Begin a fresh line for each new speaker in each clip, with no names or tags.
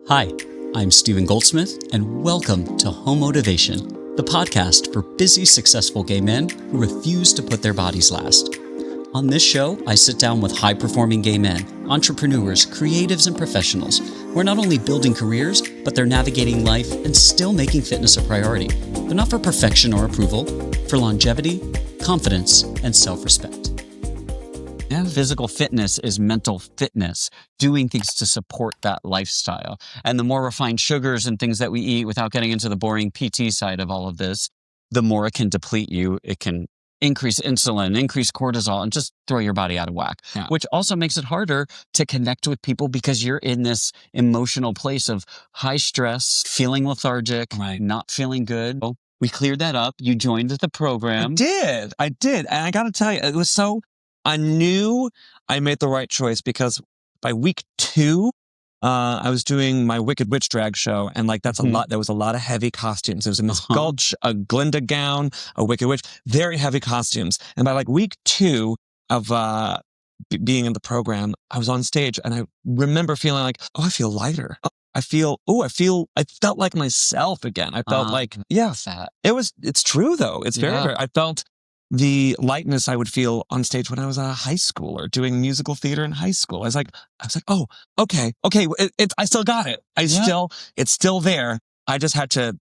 Hi, I'm Stephen Goldsmith, and welcome to Homotivation, the podcast for busy, successful gay men who refuse to put their bodies last. On this show, I sit down with high-performing gay men, entrepreneurs, creatives, and professionals who are not only building careers, but they're navigating life and still making fitness a priority, but not for perfection or approval, for longevity, confidence, and self-respect. And physical fitness is mental fitness, doing things to support that lifestyle. And the more refined sugars and things that we eat, without getting into the boring PT side of all of this, the more it can deplete you. It can increase insulin, increase cortisol, and just throw your body out of whack, which also makes it harder to connect with people because you're in this emotional place of high stress, feeling lethargic, not feeling good. We cleared that up. You joined the program.
I did. And I got to tell you, it was I knew I made the right choice because by week 2, I was doing my Wicked Witch drag show, and that's a lot. There was a lot of heavy costumes. There was a Miss Gulch, a Glinda gown, a Wicked Witch, very heavy costumes. And by week 2 of being in the program, I was on stage, and I remember feeling I feel lighter. I felt like myself again. I felt it's true though. It's very, I felt the lightness I would feel on stage when I was a high schooler doing musical theater in high school. I was like, oh, okay. I still got it. It's still there. I just had to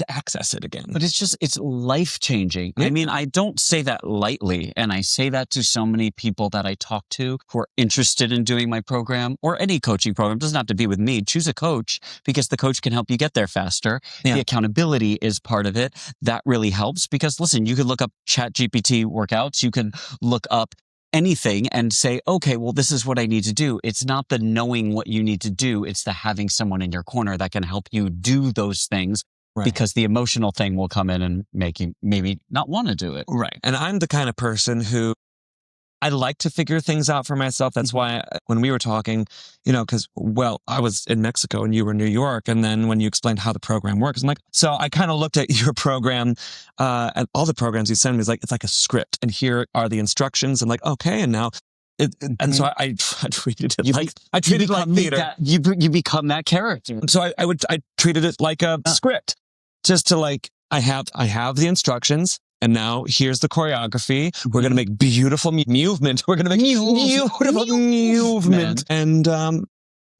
access it again.
But it's life-changing. Yeah. I mean, I don't say that lightly, and I say that to so many people that I talk to who are interested in doing my program or any coaching program. It doesn't have to be with me. Choose a coach because the coach can help you get there faster. Yeah. The accountability is part of it. That really helps because, listen, you could look up ChatGPT workouts. You can look up anything and say, okay, well, this is what I need to do. It's not the knowing what you need to do. It's the having someone in your corner that can help you do those things. Right. Because the emotional thing will come in and make you maybe not want to do it.
Right. And I'm the kind of person who I like to figure things out for myself. That's why when we were talking, because, I was in Mexico and you were in New York. And then when you explained how the program works, I'm so I kind of looked at your program and all the programs you send me. It's like a script. And here are the instructions. And okay. And now. And so I treated it like theater.
You become that character.
So I treated it like a script. Just to I have the instructions, and now here's the choreography. We're going to make beautiful movement. We're going to make beautiful movement and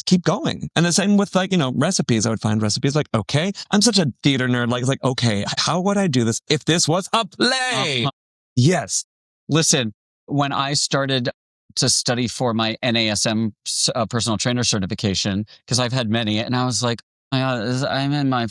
keep going. And the same with recipes. I would find recipes okay, I'm such a theater nerd. Okay, how would I do this if this was a play? Yes.
Listen, when I started to study for my NASM personal trainer certification, because I've had many, and I was like, I'm in my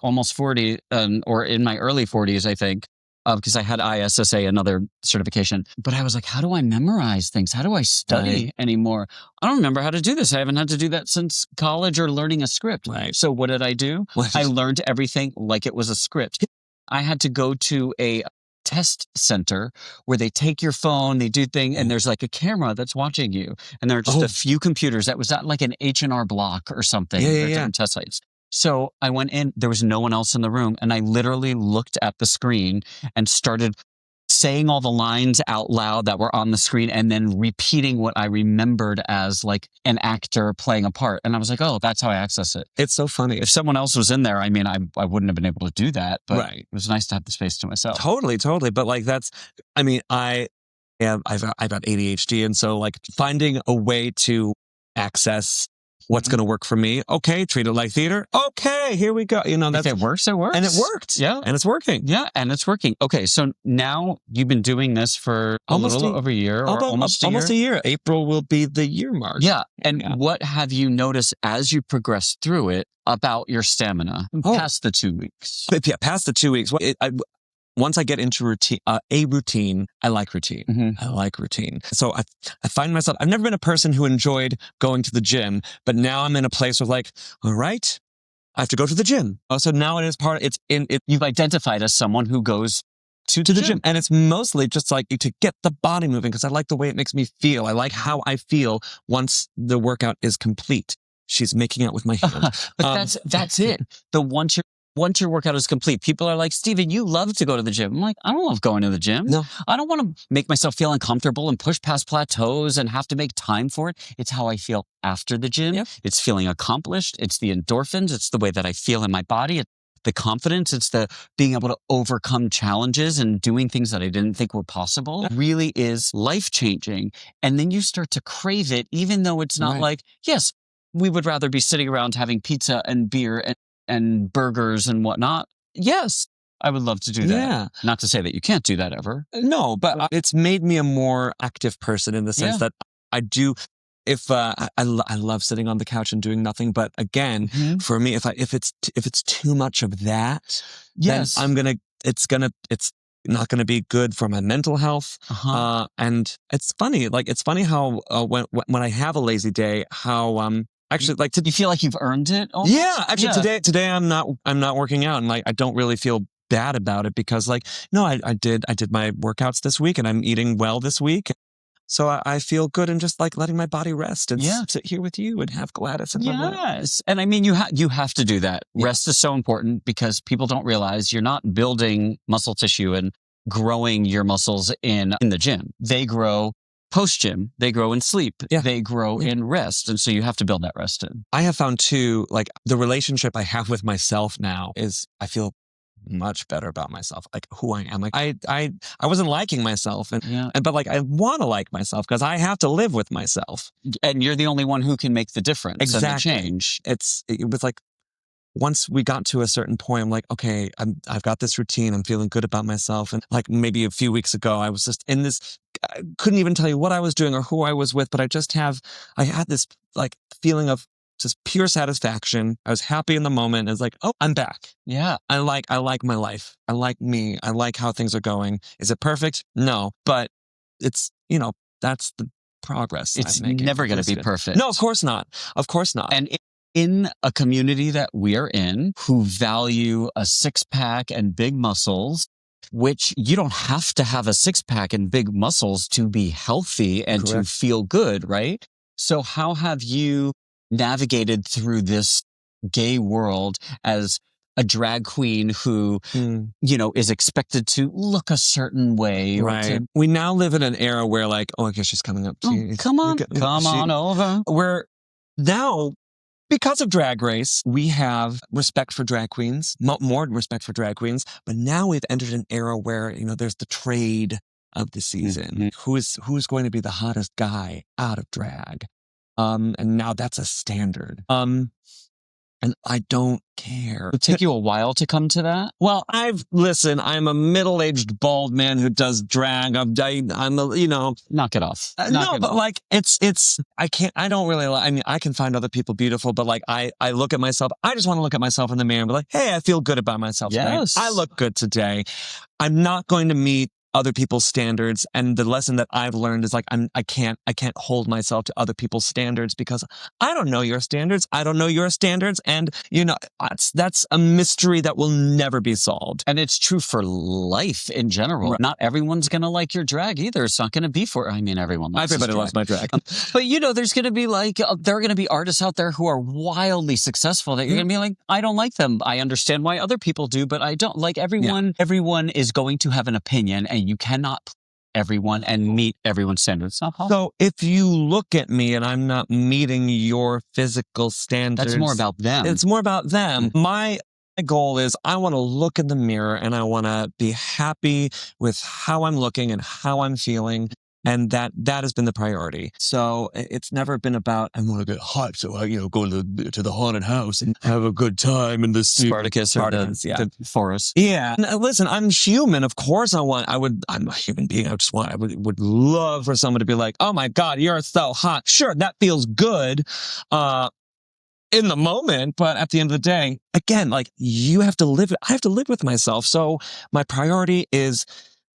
almost 40, or in my early 40s, I think, because I had ISSA, another certification. But I was like, how do I memorize things? How do I study anymore? I don't remember how to do this. I haven't had to do that since college or learning a script.
Right.
So what did I do? I learned everything like it was a script. I had to go to a test center where they take your phone, they do things, and there's a camera that's watching you. And there are just a few computers. That was at an H&R Block or something. Different test sites. So I went in, there was no one else in the room. And I literally looked at the screen and started saying all the lines out loud that were on the screen and then repeating what I remembered as an actor playing a part. And I was like, oh, that's how I access it.
It's so funny.
If someone else was in there, I mean, I wouldn't have been able to do that, but it was nice to have the space to myself.
Totally. But I've got ADHD. And so finding a way to access what's going to work for me. Okay. Treat it like theater. Okay. Here we go.
If it works, it works.
And it worked.
Yeah.
And it's working.
Yeah. And it's working. Okay. So now you've been doing this for almost a year or almost a year.
April will be the year mark.
Yeah. And what have you noticed as you progress through it about your stamina past the 2 weeks?
Yeah. Past the 2 weeks. Once I get into a routine, I like routine. Mm-hmm. I like routine. So I find myself, I've never been a person who enjoyed going to the gym, but now I'm in a place of all right, I have to go to the gym. So now it is
You've identified as someone who goes
to the gym. And it's mostly just to get the body moving because I like the way it makes me feel. I like how I feel once the workout is complete. She's making out with my hand.
But that's it. Once you're once your workout is complete, people are like, Steven, you love to go to the gym. I'm like, I don't love going to the gym.
No.
I don't want to make myself feel uncomfortable and push past plateaus and have to make time for it. It's how I feel after the gym.
Yep.
It's feeling accomplished. It's the endorphins. It's the way that I feel in my body. It's the confidence. It's the being able to overcome challenges and doing things that I didn't think were possible.
Yeah.
Really is life-changing. And then you start to crave it, even though it's not like, yes, we would rather be sitting around having pizza and beer and burgers and whatnot. Yes, I would love to do that.
Yeah.
Not to say that you can't do that ever.
No, but it's made me a more active person in the sense that I do. If I love sitting on the couch and doing nothing, but again, for me, if it's too much of that, then it's not gonna be good for my mental health. And it's funny how when I have a lazy day, how actually, like,
you feel like you've earned it? Almost?
Yeah, actually, today I'm not working out, and like I don't really feel bad about it because, like, no, I did my workouts this week, and I'm eating well this week, so I feel good and just like letting my body rest and sit here with you and have Gladys and
yes, and I mean you have to do that. Yeah. Rest is so important because people don't realize you're not building muscle tissue and growing your muscles in the gym. They grow post-gym, they grow in sleep, they grow in rest. And so you have to build that rest in.
I have found too, like the relationship I have with myself now is I feel much better about myself, like who I am. Like I wasn't liking myself but like I want to like myself because I have to live with myself.
And you're the only one who can make the difference and the change.
It was like, once we got to a certain point, I'm like, okay, I've got this routine. I'm feeling good about myself. And like maybe a few weeks ago, I was just in this, I couldn't even tell you what I was doing or who I was with, but I had this like feeling of just pure satisfaction. I was happy in the moment. It's like, oh, I'm back.
Yeah.
I like my life. I like me. I like how things are going. Is it perfect? No, but it's, that's the progress.
It's never going to be perfect.
No, of course not. Of course not.
And in a community that we are in who value a six-pack and big muscles, which you don't have to have a six-pack and big muscles to be healthy and to feel good, right? So how have you navigated through this gay world as a drag queen who, is expected to look a certain way?
Right. We now live in an era where like, oh, I guess she's coming up.
Come on over.
We're now, because of Drag Race, we have respect for drag queens, more respect for drag queens. But now we've entered an era where, there's the trade of the season. Who's going to be the hottest guy out of drag? And now that's a standard. And I don't care.
It'll take you a while to come to that?
Well, I'm a middle-aged bald man who does drag. I'm
knock it off.
But like, I don't really, I mean, I can find other people beautiful, but like, I look at myself, I just want to look at myself in the mirror and be like, hey, I feel good about myself today. I look good today. I'm not going to meet other people's standards. And the lesson that I've learned is like, I can't hold myself to other people's standards because I don't know your standards. I don't know your standards. And that's a mystery that will never be solved.
And it's true for life in general. Right. Not everyone's going to like your drag either. It's not going to be everyone loves
Everybody loves my drag.
But there's going to be there are going to be artists out there who are wildly successful that you're going to be like, I don't like them. I understand why other people do, but I don't like everyone. Yeah. Everyone is going to have an opinion and you cannot please everyone and meet everyone's standards. It's not possible.
So if you look at me and I'm not meeting your physical standards,
that's more about them.
It's more about them. My goal is I want to look in the mirror and I want to be happy with how I'm looking and how I'm feeling. And that has been the priority. So it's never been about, I want to get hot. So I, go to the haunted house and have a good time in the
Spartacus or the forest.
Yeah. And listen, I'm human. Of course I'm a human being. I would love for someone to be like, oh my God, you're so hot. Sure. That feels good. In the moment, but at the end of the day, again, like I have to live with myself. So my priority is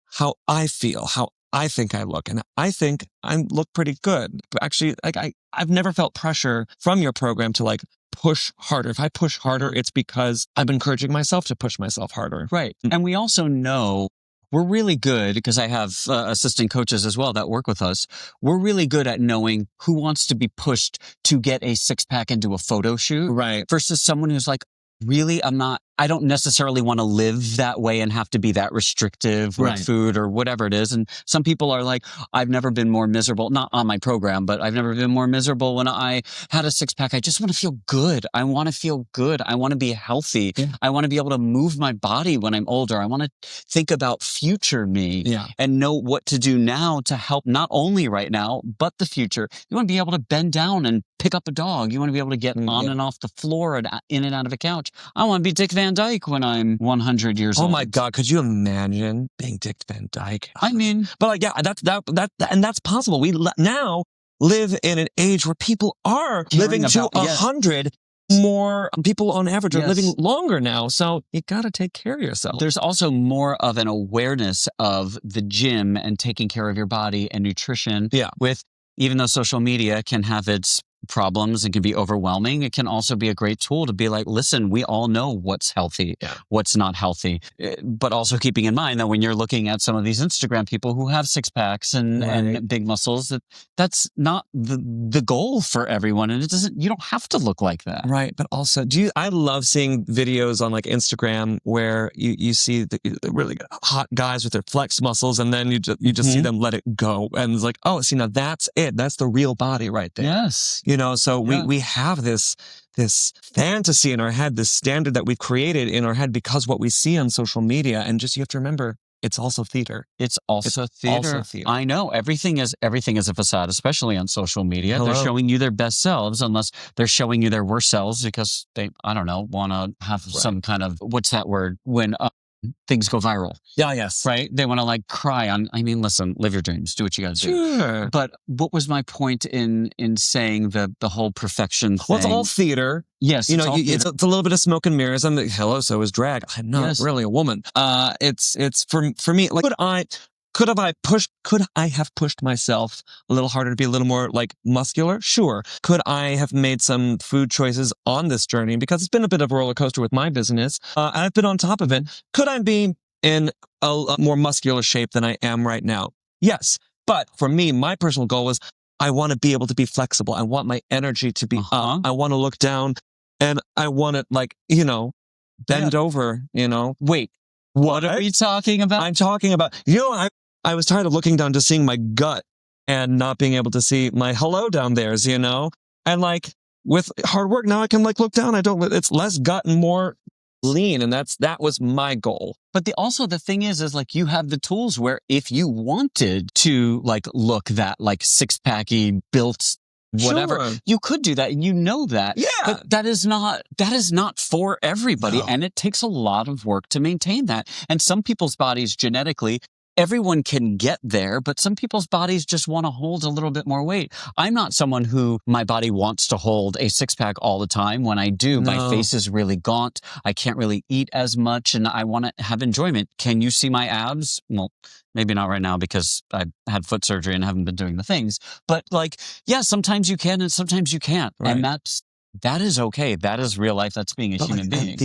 how I feel, how I think I look, and I think I look pretty good. But actually, like I've never felt pressure from your program to like push harder. If I push harder, it's because I'm encouraging myself to push myself harder.
Right. And we also know we're really good, because I have assistant coaches as well that work with us. We're really good at knowing who wants to be pushed to get a six-pack and do a photo shoot.
Right.
Versus someone who's like, really, I'm not I don't necessarily want to live that way and have to be that restrictive with food or whatever it is. And some people are like, I've never been more miserable, not on my program, but I've never been more miserable when I had a six pack. I just want to feel good. I want to feel good. I want to be healthy. Yeah. I want to be able to move my body when I'm older. I want to think about future me and know what to do now to help not only right now, but the future. You want to be able to bend down and pick up a dog. You want to be able to get on and off the floor and in and out of a couch. I want to be Dick Van Dyke when I'm 100 years old.
Oh my God. Could you imagine being Dick Van Dyke?
I mean,
but like, yeah, that's possible. We now live in an age where people are living to 100. More people on average are living longer now. So you got to take care of yourself.
There's also more of an awareness of the gym and taking care of your body and nutrition with, even though social media can have its problems and can be overwhelming, it can also be a great tool to be like, listen, we all know what's healthy, what's not healthy. But also keeping in mind that when you're looking at some of these Instagram people who have six packs and big muscles, that's not the goal for everyone. And you don't have to look like that.
Right. But also, I love seeing videos on like Instagram where you see the really hot guys with their flex muscles, and then you just see them let it go. And it's like, oh, see, now that's it. That's the real body right there.
Yes.
So we have this fantasy in our head, this standard that we've created in our head because what we see on social media. And just, you have to remember, it's also theater.
It's also theater. I know everything is a facade, especially on social media. They're showing you their best selves, unless they're showing you their worst selves because they, I don't know, want to have some kind of, what's that word? When things go viral.
Yeah, yes.
Right? They want to like cry on, I mean, listen, live your dreams, do what you got to do.
Sure.
But what was my point in saying the whole perfection thing?
Well, it's all theater.
Yes.
It's a little bit of smoke and mirrors. I'm like, hello, so is drag. I'm not really a woman. It's for me, like, could I have pushed myself a little harder to be a little more like muscular? Sure. Could I have made some food choices on this journey? Because it's been a bit of a roller coaster with my business. I've been on top of it. Could I be in a more muscular shape than I am right now? Yes. But for me, my personal goal was I want to be able to be flexible. I want my energy to be up. I want to look down and I want to bend over,
Wait, what are we talking about?
I'm talking about, I was tired of looking down to seeing my gut and not being able to see my hello down there's, and like with hard work, now I can like look down. It's less gut and more lean. And that was my goal.
But the thing is like you have the tools where if you wanted to like look that like six packy built whatever, you could do that, and that.
Yeah.
But that is not for everybody. And it takes a lot of work to maintain that. And some people's bodies genetically, everyone can get there, but some people's bodies just want to hold a little bit more weight. I'm not someone who my body wants to hold a six pack all the time. When I do, my face is really gaunt. I can't really eat as much, and I want to have enjoyment. Can you see my abs? Well, maybe not right now because I had foot surgery and haven't been doing the things. But sometimes you can and sometimes you can't. Right. And that is okay. That is real life. That's being a human being.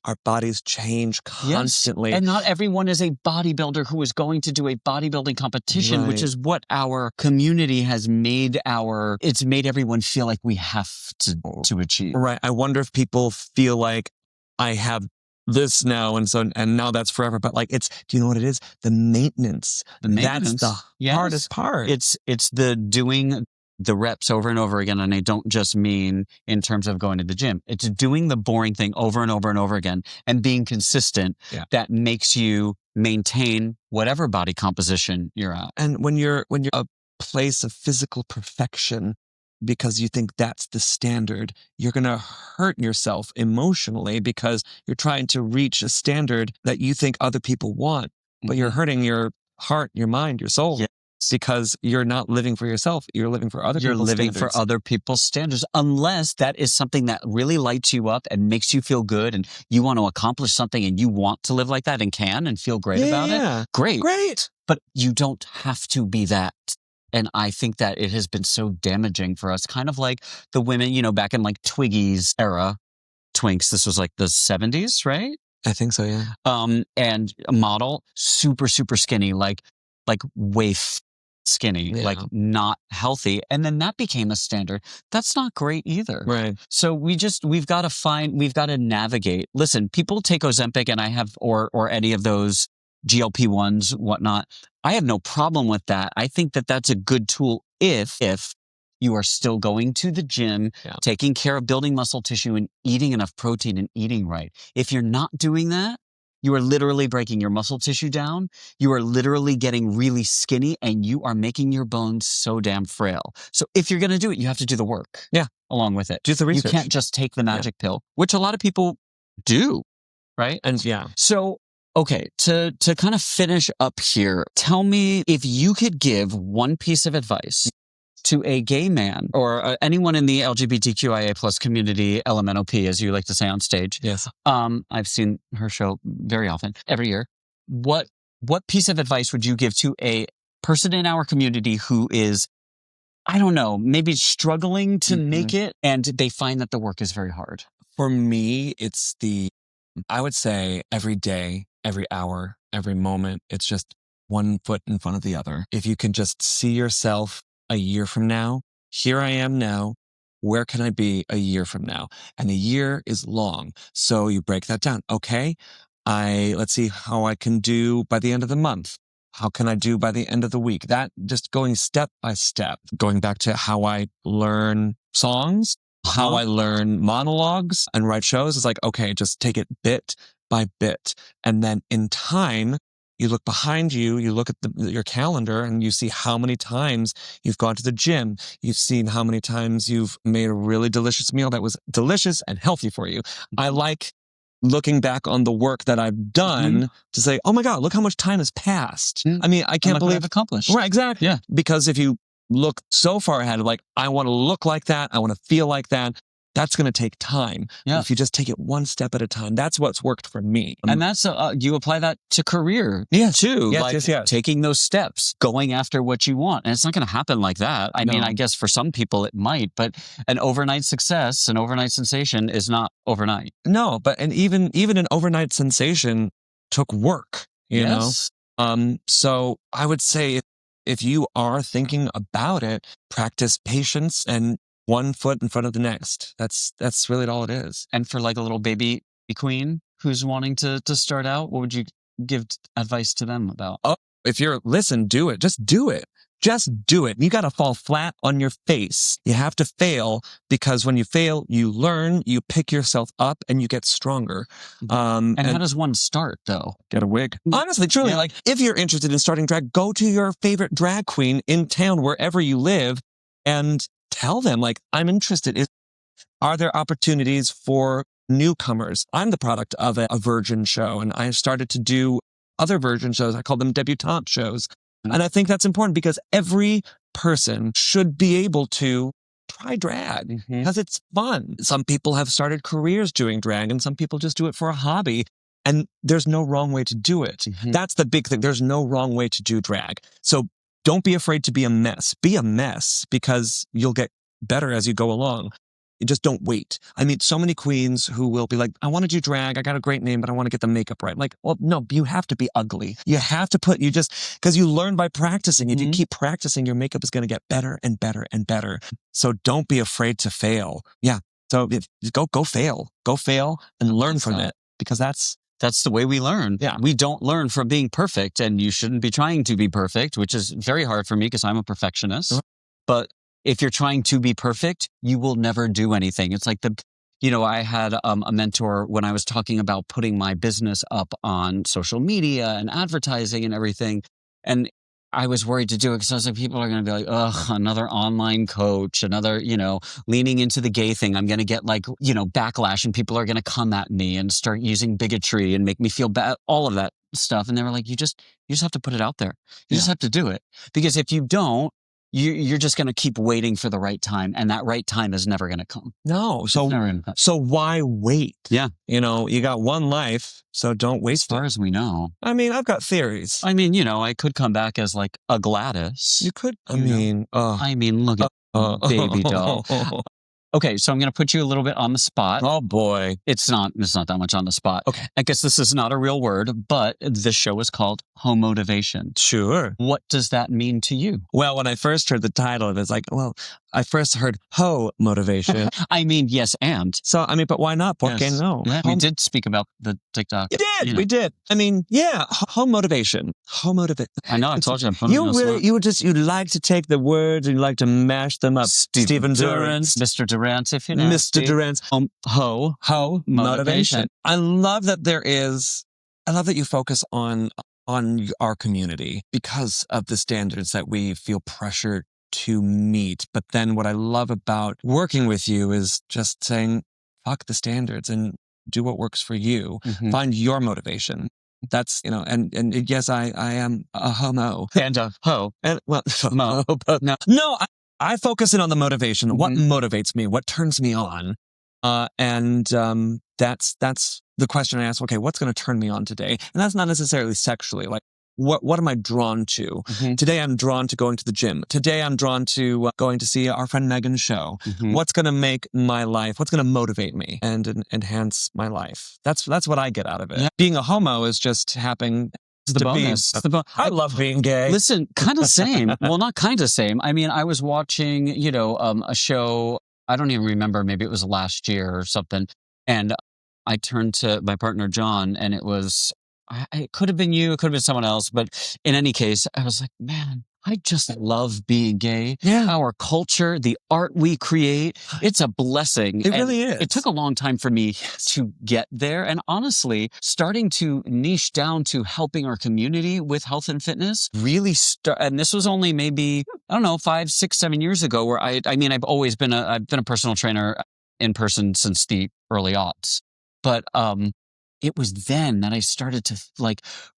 Our bodies change constantly.
Yes. And not everyone is a bodybuilder who is going to do a bodybuilding competition, which is what our community has made it's made everyone feel like we have to achieve.
Right. I wonder if people feel like I have this now and now that's forever. But like do you know what it is? The maintenance. That's the hardest part.
It's the doing the reps over and over again. And I don't just mean in terms of going to the gym. It's doing the boring thing over and over and over again and being consistent that makes you maintain whatever body composition you're at.
And when you're a place of physical perfection, because you think that's the standard, you're going to hurt yourself emotionally because you're trying to reach a standard that you think other people want, but you're hurting your heart, your mind, your soul. Yeah. Because you're not living for yourself. You're living for other people's standards.
You're living for other people's standards, unless that is something that really lights you up and makes you feel good and you want to accomplish something and you want to live like that and can and feel great about it. Great. But you don't have to be that. And I think that it has been so damaging for us, kind of like the women, back in like Twiggy's era, Twinks, this was like the 70s, right?
I think so, yeah.
And a model, super, super skinny, like waif. skinny, like not healthy. And then that became a standard. That's not great either.
Right.
So we've got to navigate. Listen, people take Ozempic and I have, or any of those GLP-1s, whatnot. I have no problem with that. I think that that's a good tool if you are still going to the gym, taking care of building muscle tissue and eating enough protein and eating right. If you're not doing that, you are literally breaking your muscle tissue down. You are literally getting really skinny and you are making your bones so damn frail. So if you're going to do it, you have to do the work.
Yeah.
Along with it.
Do the research.
You can't just take the magic pill, which a lot of people do. Right.
And
So, okay, to kind of finish up here, tell me if you could give one piece of advice to a gay man or anyone in the LGBTQIA plus community, LMNOP, as you like to say on stage.
Yes.
I've seen her show very often, every year. What piece of advice would you give to a person in our community who is, I don't know, maybe struggling to make it and they find that the work is very hard?
For me, it's I would say every day, every hour, every moment, it's just one foot in front of the other. If you can just see yourself a year from now, here I am now, where can I be a year from now? And a year is long. So you break that down. Okay, let's see how I can do by the end of the month. How can I do by the end of the week? That just going step by step, going back to how I learn songs, how I learn monologues and write shows. It's like, okay, just take it bit by bit. And then in time, you look behind you, you look at your calendar and you see how many times you've gone to the gym. You've seen how many times you've made a really delicious meal that was delicious and healthy for you. I like looking back on the work that I've done to say, oh my God, look how much time has passed. I mean, I can't believe
I've accomplished.
Right, exactly.
Yeah.
Because if you look so far ahead of like, I want to look like that, I want to feel like that, that's going to take time.
Yeah.
If you just take it one step at a time, that's what's worked for me.
And that's, you apply that to career too.
Yes.
Taking those steps, going after what you want. And it's not going to happen like that. I mean, I guess for some people it might, but an overnight success, an overnight sensation is not overnight.
No, and even an overnight sensation took work, you know? So I would say if you are thinking about it, practice patience and one foot in front of the next. That's really all it is.
And for like a little baby queen who's wanting to start out, what would you give advice to them about?
Oh, if do it. Just do it. Just do it. You got to fall flat on your face. You have to fail because when you fail, you learn, you pick yourself up and you get stronger.
And how does one start though?
Get a wig. Honestly, truly, like if you're interested in starting drag, go to your favorite drag queen in town, wherever you live, and tell them, like, I'm interested. Are there opportunities for newcomers? I'm the product of a virgin show, and I started to do other virgin shows. I call them debutante shows. And I think that's important because every person should be able to try drag because it's fun. Some people have started careers doing drag, and some people just do it for a hobby. And there's no wrong way to do it. That's the big thing. There's no wrong way to do drag. So don't be afraid to be a mess. Be a mess because you'll get better as you go along. You just don't wait. I meet so many queens who will be like, I want to do drag. I got a great name, but I want to get the makeup right. Like, well, no, you have to be ugly. You have to because you learn by practicing. If you keep practicing, your makeup is going to get better and better and better. So don't be afraid to fail. Yeah. So go fail and learn from it because that's
the way we learn.
Yeah.
We don't learn from being perfect, and you shouldn't be trying to be perfect, which is very hard for me because I'm a perfectionist. But if you're trying to be perfect, you will never do anything. It's like I had a mentor when I was talking about putting my business up on social media and advertising and everything. And I was worried to do it because I was like, people are going to be like, ugh, another online coach, another, leaning into the gay thing. I'm going to get backlash and people are going to come at me and start using bigotry and make me feel bad, all of that stuff. And they were like, you just have to put it out there. You just have to do it. Because if you don't, you're just going to keep waiting for the right time. And that right time is never going to come.
No. So why wait?
Yeah.
You got one life, so don't waste it.
As far as we know.
I mean, I've got theories.
I mean, I could come back as like a Gladys.
You could.
Look at baby doll. Okay, so I'm going to put you a little bit on the spot.
Oh boy.
It's not that much on the spot.
Okay.
I guess this is not a real word, but this show is called Homotivation.
Sure.
What does that mean to you?
Well, when I first heard the title, it was like, well, I first heard Homotivation.
I mean, yes, and.
So, I mean, but why not? Porque
Yes.
no?
Yeah, we did speak about the TikTok.
You did.
You know.
We did. I mean, yeah, Homotivation. Homotivation.
I know, I told you I'm putting
You really, you like to take the words and you like to mash them up.
Stephen Durant, Mr. Durant, if you know.
Mr. Durant's Motivation. I love that you focus on our community because of the standards that we feel pressured to meet. But then what I love about working with you is just saying, fuck the standards and do what works for you.
Mm-hmm.
Find your motivation. That's, and yes, I am a homo.
And a ho.
And well,
Mo.
No, I focus in on the motivation. What
Mm-hmm.
motivates me? What turns me on? That's the question I ask. Okay, what's going to turn me on today? And that's not necessarily sexually. Like, what am I drawn to?
Mm-hmm.
Today, I'm drawn to going to the gym. Today, I'm drawn to going to see our friend Megan's show.
Mm-hmm.
What's going to make my life? What's going to motivate me and enhance my life? That's what I get out of it.
Yeah.
Being a homo is just happening.
It's the bonus.
I love being gay.
Listen, kind of same. Well, not kind of same. I mean, I was watching, a show. I don't even remember. Maybe it was last year or something. And I turned to my partner, John, and it could have been you. It could have been someone else. But in any case, I was like, man, I just love being gay.
Yeah.
Our culture, the art we create, it's a blessing.
It really is.
It took a long time for me to get there. And honestly, starting to niche down to helping our community with health and fitness really and this was only maybe, 5, 6, 7 years ago where I've always been I've been a personal trainer in person since the early aughts. But, it was then that I started to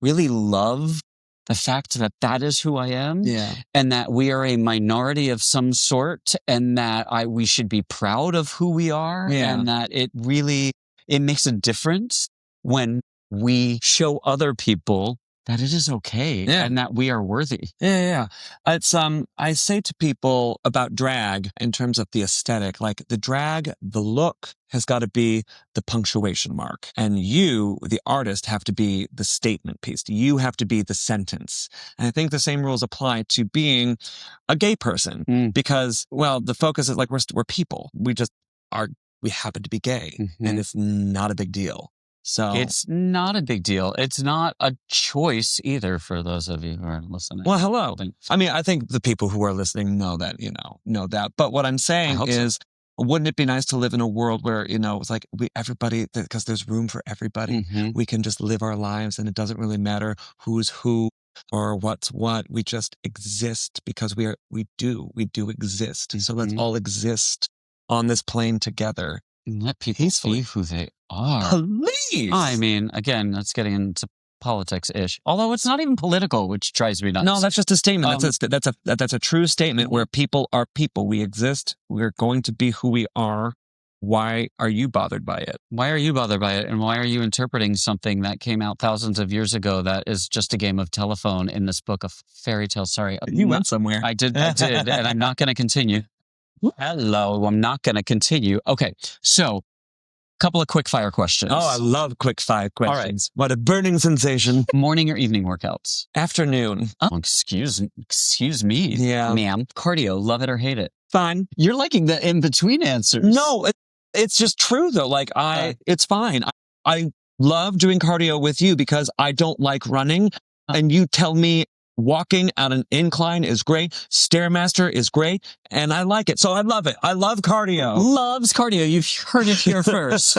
really love the fact that is who I am.
Yeah.
And that we are a minority of some sort and that we should be proud of who we are.
Yeah.
And that it makes a difference when we show other people that it is okay and that we are worthy.
Yeah. It's, I say to people about drag in terms of the aesthetic, like the drag, the look has got to be the punctuation mark. And you, the artist, have to be the statement piece. You have to be the sentence. And I think the same rules apply to being a gay person because, well, the focus is like we're people. We happen to be gay and it's not a big deal. So
it's not a big deal. It's not a choice either for those of you who are listening.
Well, hello. I mean, I think the people who are listening know that. But what I'm saying is, wouldn't it be nice to live in a world where, it's like everybody, because there's room for everybody.
Mm-hmm.
We can just live our lives and it doesn't really matter who's who or what's what. We just exist because we do exist. So let's all exist on this plane together.
And let people see who they are.
Please.
I mean, again, that's getting into politics-ish. Although it's not even political, which drives me nuts.
No, that's just a statement. That's a true statement where people are people. We exist. We're going to be who we are. Why are you bothered by it?
Why are you bothered by it? And why are you interpreting something that came out thousands of years ago that is just a game of telephone in this book of fairy tales? Sorry.
You went somewhere.
I did, and I'm not going to continue. Hello, I'm not going to continue. Okay, so a couple of quick fire questions.
Oh, I love quick fire questions.
All right.
What a burning sensation.
Morning or evening workouts?
Afternoon.
Oh, excuse me.
Yeah.
Ma'am. Cardio, love it or hate it?
Fine.
You're liking the in-between answers.
No, it's just true though. Like it's fine. I love doing cardio with you because I don't like running. And you tell me walking at an incline is great. Stairmaster is great. And I like it. So I love it. I love cardio.
Loves cardio. You've heard it here first.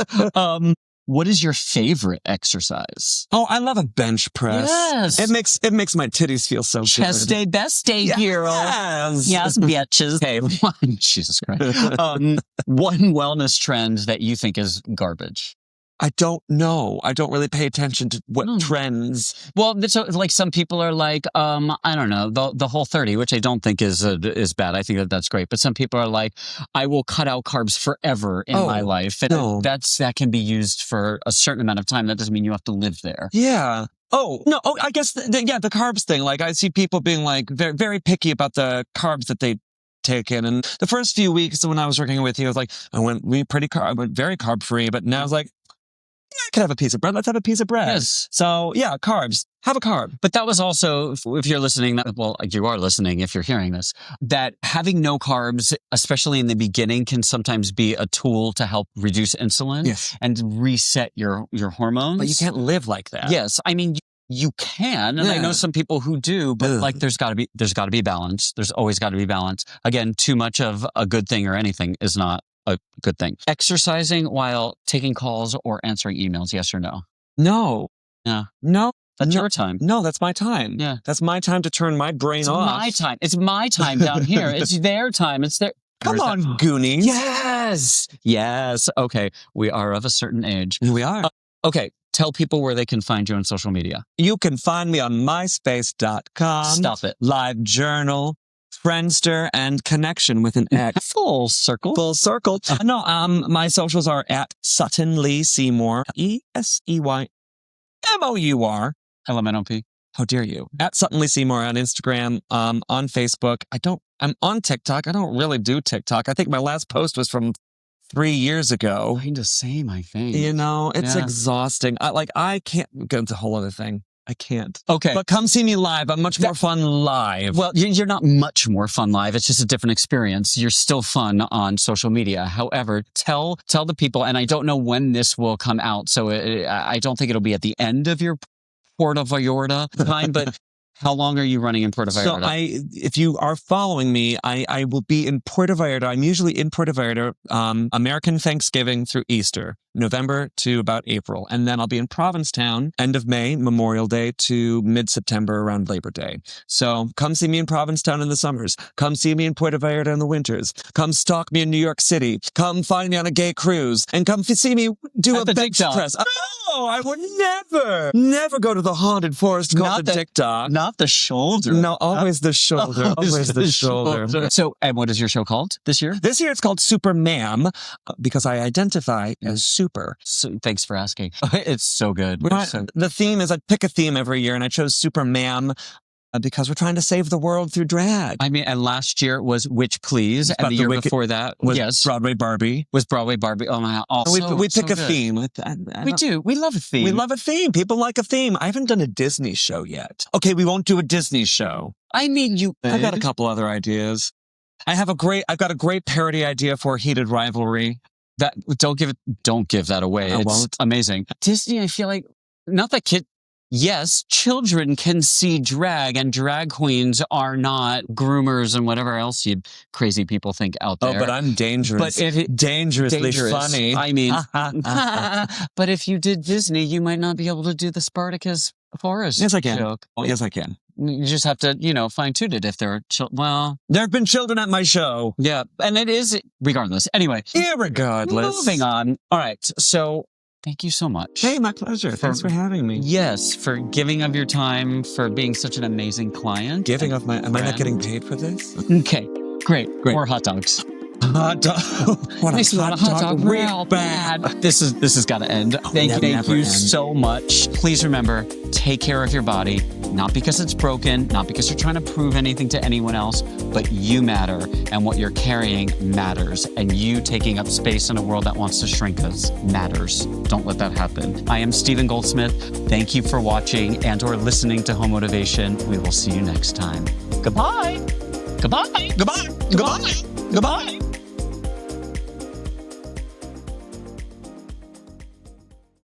What is your favorite exercise?
Oh, I love a bench press.
Yes.
It makes my titties feel so
Chest
good.
day, best day, girl. Yes, bitches. Okay, Jesus Christ. One wellness trend that you think is garbage.
I don't know. I don't really pay attention to what trends.
Well, so, like some people are like, I don't know, the Whole30, which I don't think is bad. I think that's great. But some people are like, I will cut out carbs forever in my life. And that can be used for a certain amount of time. That doesn't mean you have to live there.
Yeah. Oh, no. Oh, I guess, the carbs thing. Like I see people being like very, very picky about the carbs that they taken. And the first few weeks when I was working with you, I was like, I went very carb free, but now I was like, yeah, I could have a piece of bread. Let's have a piece of bread.
Yes.
So yeah, carbs. Have a carb.
But that was also, if you're listening, well, you are listening if you're hearing this, that having no carbs, especially in the beginning, can sometimes be a tool to help reduce insulin and reset your hormones.
But you can't live like that.
Yes. I mean, you can, and I know some people who do, but like there's got to be balance. There's always got to be balance. Again, too much of a good thing or anything is not a good thing. Exercising while taking calls or answering emails, yes or no?
No.
Yeah.
No.
That's your time.
No, that's my time.
Yeah.
That's my time to turn my brain off.
It's my time. It's my time down here. It's their time. It's their...
Come on, Goonies.
Yes. Yes. Okay. We are of a certain age.
We are.
Okay. Tell people where they can find you on social media.
You can find me on myspace.com.
Stop it.
LiveJournal, Friendster, and Connection with an X.
Full circle.
Full circle. No, my socials are at Sutton Lee Seymour, ESEYMOUR.
LMNOP.
How dare you? At Sutton Lee Seymour on Instagram, on Facebook. I'm on TikTok. I don't really do TikTok. I think my last post was from 3 years ago.
Kind of same, I think.
You know, it's exhausting. I can't go into a whole other thing. I can't.
Okay.
But come see me live. I'm much more fun live.
Well, you're not much more fun live. It's just a different experience. You're still fun on social media. However, tell the people, and I don't know when this will come out, so I don't think it'll be at the end of your Puerto Vallarta time, but how long are you running in Puerto Vallarta?
So if you are following me, I will be in Puerto Vallarta. I'm usually in Puerto Vallarta, American Thanksgiving through Easter, November to about April. And then I'll be in Provincetown, end of May, Memorial Day to mid-September around Labor Day. So come see me in Provincetown in the summers. Come see me in Puerto Vallarta in the winters. Come stalk me in New York City. Come find me on a gay cruise. And come see me do a bench press. No, I would never go to the haunted forest called the TikTok.
Not the shoulder.
No, always the shoulder. Always the shoulder.
So, and what is your show called this year?
This year it's called Super Ma'am because I identify as super.
So, thanks for asking. It's so good.
The theme is I pick a theme every year, and I chose Super Ma'am because we're trying to save the world through drag.
I mean, and last year was Witch Please, and the year before that
was Broadway Barbie.
Oh my! Also,
we pick a theme.
We do. We love a theme.
We love a theme. People like a theme. I haven't done a Disney show yet. Okay, we won't do a Disney show.
I mean,
I got a couple other ideas. I've got a great parody idea for Heated Rivalry.
That don't give that away. It's amazing. Disney, I feel like not that yes, children can see drag, and drag queens are not groomers and whatever else you crazy people think out there.
Oh, but I'm dangerous. But dangerously funny.
I mean, but if you did Disney, you might not be able to do the Spartacus Forest
Yes, I can.
joke.
Yes, I can.
You just have to, fine tune it if there are children.
There have been children at my show.
Yeah, and it is regardless. Anyway.
Irregardless.
Moving on. All right, so thank you so much.
Hey, my pleasure. Thanks for having me.
Yes, for giving of your time, for being such an amazing client.
Am I not getting paid for this?
Okay, great. More hot dogs.
Hot dog. What
a hot dog real bad. This has got to end. Thank you so much. Please remember, take care of your body, not because it's broken, not because you're trying to prove anything to anyone else, but you matter, and what you're carrying matters, and you taking up space in a world that wants to shrink us matters. Don't let that happen. I am Stephen Goldsmith. Thank you for watching and or listening to Homotivation. We will see you next time. Goodbye. Goodbye.
Goodbye. Goodbye. Goodbye.